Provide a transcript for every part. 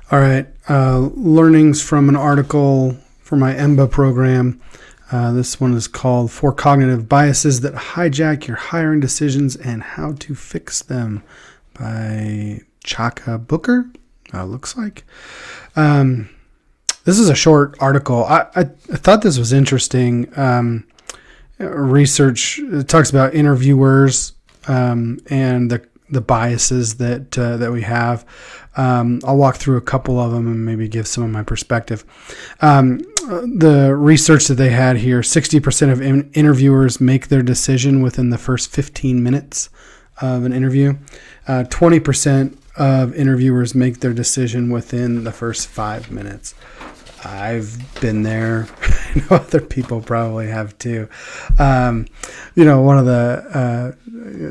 All right. Learnings from an article for my EMBA program. This one is called Four Cognitive Biases That Hijack Your Hiring Decisions and How to Fix Them by Chaka Booker, looks like. This is a short article. I thought this was interesting. Research talks about interviewers and the biases that we have. I'll walk through a couple of them and maybe give some of my perspective. The research that they had here, 60% of interviewers make their decision within the first 15 minutes of an interview. 20% of interviewers make their decision within the first 5 minutes. I've been there. I know other people probably have too. One of the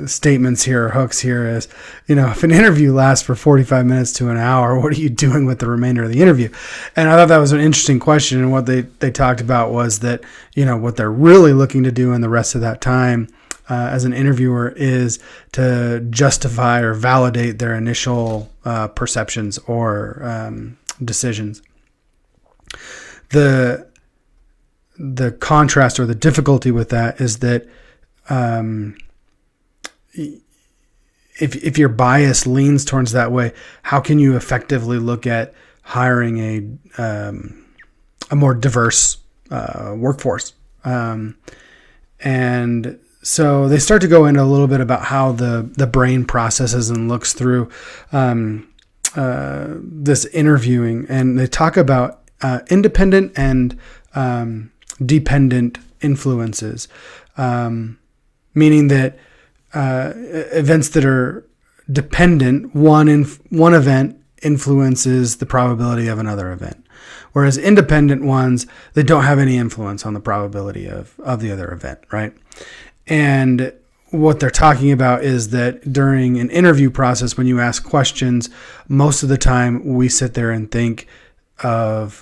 statements here, or hooks here is, if an interview lasts for 45 minutes to an hour, what are you doing with the remainder of the interview? And I thought that was an interesting question. And what they talked about was that, what they're really looking to do in the rest of that time as an interviewer is to justify or validate their initial perceptions or decisions. The contrast or the difficulty with that is that if your bias leans towards that way, how can you effectively look at hiring a more diverse workforce? And so they start to go into a little bit about how the brain processes and looks through this interviewing, and they talk about independent and dependent influences, meaning that events that are dependent, one event influences the probability of another event, whereas independent ones, they don't have any influence on the probability of the other event, right? And what they're talking about is that during an interview process, when you ask questions, most of the time we sit there and think of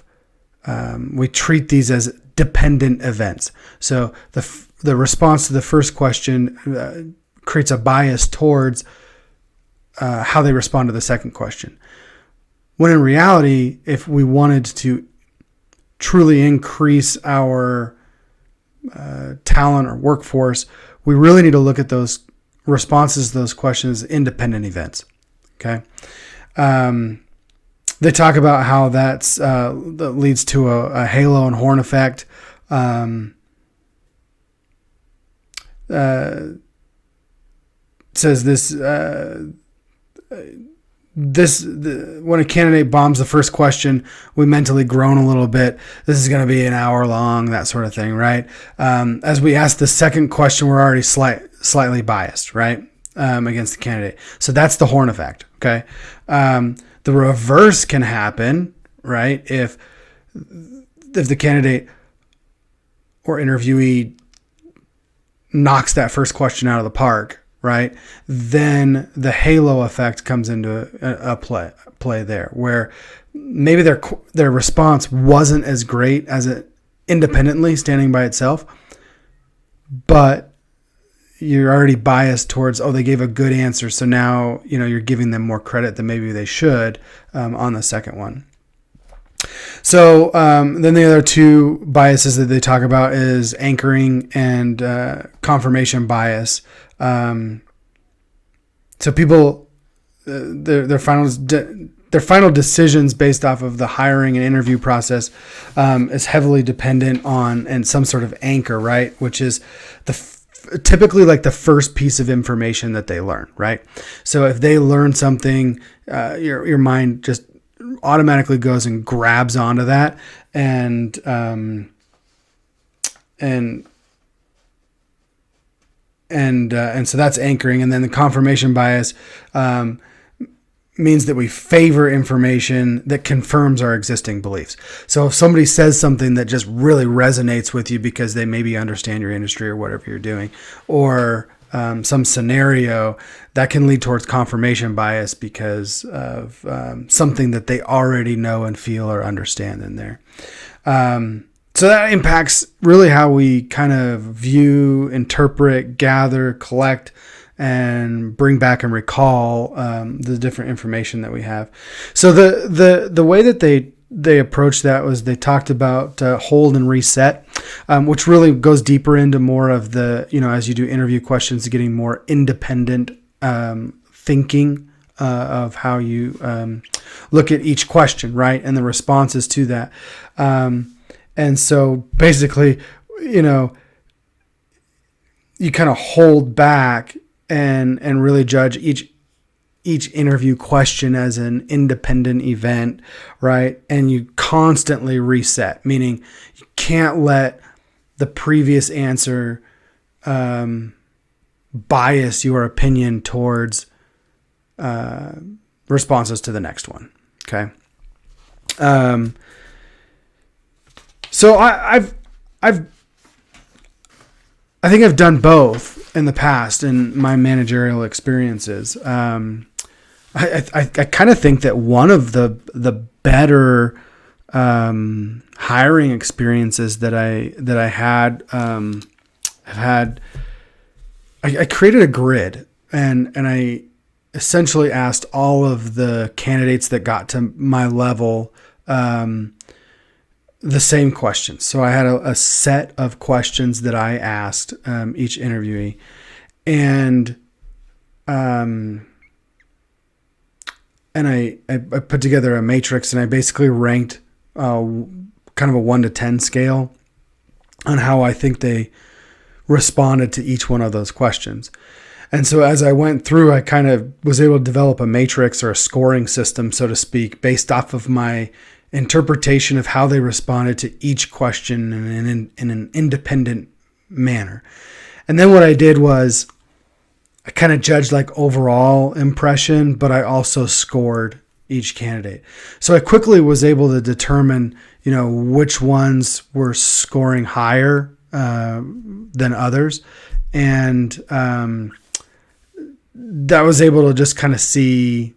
we treat these as dependent events. So the response to the first question creates a bias towards how they respond to the second question. When in reality, if we wanted to truly increase our talent or workforce, we really need to look at those responses to those questions as independent events. Okay. They talk about how that leads to a halo and horn effect. Says this when a candidate bombs the first question, we mentally groan a little bit. This is going to be an hour long, that sort of thing, right? As we ask the second question, we're already slightly biased, right, against the candidate. So that's the horn effect, okay? The reverse can happen, right? If the candidate or interviewee knocks that first question out of the park, right? Then the halo effect comes into a play there, where maybe their response wasn't as great as it independently standing by itself, but you're already biased towards, they gave a good answer. So now, you're giving them more credit than maybe they should on the second one. So then the other two biases that they talk about is anchoring and confirmation bias. So people, their final decisions based off of the hiring and interview process is heavily dependent on and some sort of anchor, right? Which is typically like the first piece of information that they learn, right? So if they learn something, your mind just automatically goes and grabs onto that, and so that's anchoring. And then the confirmation bias means that we favor information that confirms our existing beliefs. So if somebody says something that just really resonates with you because they maybe understand your industry or whatever you're doing, or some scenario, that can lead towards confirmation bias because of something that they already know and feel or understand in there. So that impacts really how we kind of view, interpret, gather, collect and bring back and recall the different information that we have. So the way that they approached that was they talked about hold and reset, which really goes deeper into more of the, as you do interview questions, getting more independent thinking of how you look at each question, right? And the responses to that. And so basically, you kind of hold back and really judge each interview question as an independent event, right? And you constantly reset, meaning you can't let the previous answer bias your opinion towards responses to the next one. Okay. So I think I've done both in the past in my managerial experiences. I kind of think that one of the better hiring experiences that I had I created a grid and I essentially asked all of the candidates that got to my level the same questions. So I had a set of questions that I asked each interviewee, and I put together a matrix, and I basically ranked kind of a 1 to 10 scale on how I think they responded to each one of those questions. And so as I went through, I kind of was able to develop a matrix or a scoring system, so to speak, based off of my interpretation of how they responded to each question in an independent manner. And then what I did was I kind of judged like overall impression, but I also scored each candidate. So I quickly was able to determine, which ones were scoring higher than others. And that was able to just kind of see,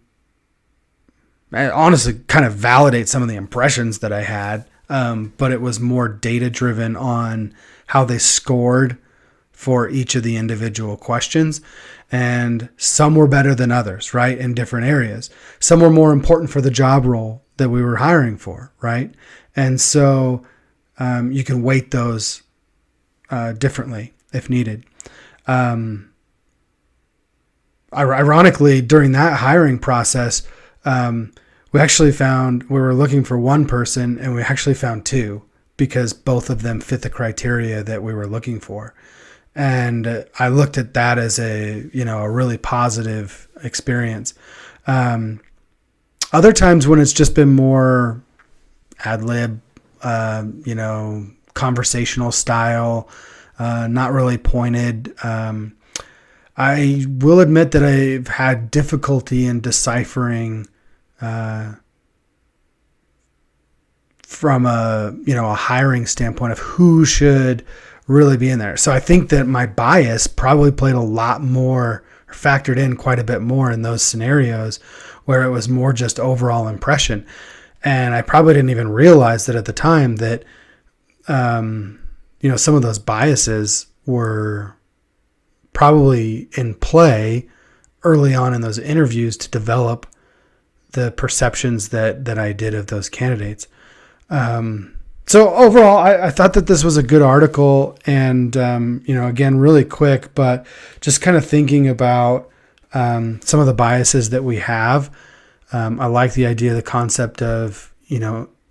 honestly, kind of validate some of the impressions that I had. But it was more data driven on how they scored for each of the individual questions. And some were better than others, right? In different areas. Some were more important for the job role that we were hiring for, right? And so you can weight those differently if needed. Ironically, during that hiring process, we actually found we were looking for one person and we actually found two because both of them fit the criteria that we were looking for. And I looked at that as a really positive experience. Other times when it's just been more ad lib, conversational style, not really pointed. I will admit that I've had difficulty in deciphering from a hiring standpoint of who should really be in there. So I think that my bias probably played a lot more, or factored in quite a bit more in those scenarios where it was more just overall impression. And I probably didn't even realize that at the time that, some of those biases were probably in play early on in those interviews to develop the perceptions that I did of those candidates. So overall, I thought that this was a good article and, again, really quick, but just kind of thinking about some of the biases that we have. I like the idea, the concept of,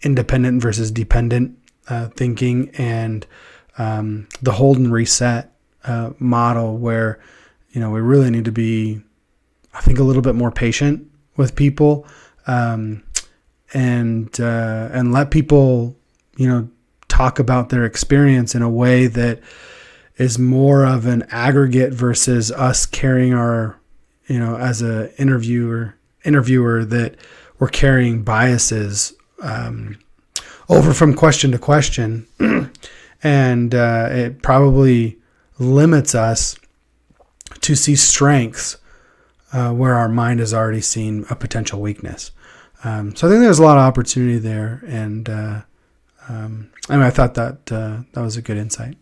independent versus dependent thinking and the hold and reset model where, we really need to be, I think, a little bit more patient with people and let people, talk about their experience in a way that is more of an aggregate versus us carrying our, as a interviewer that we're carrying biases over from question to question. And it probably limits us to see strengths where our mind has already seen a potential weakness. So I think there's a lot of opportunity there. And I thought that was a good insight.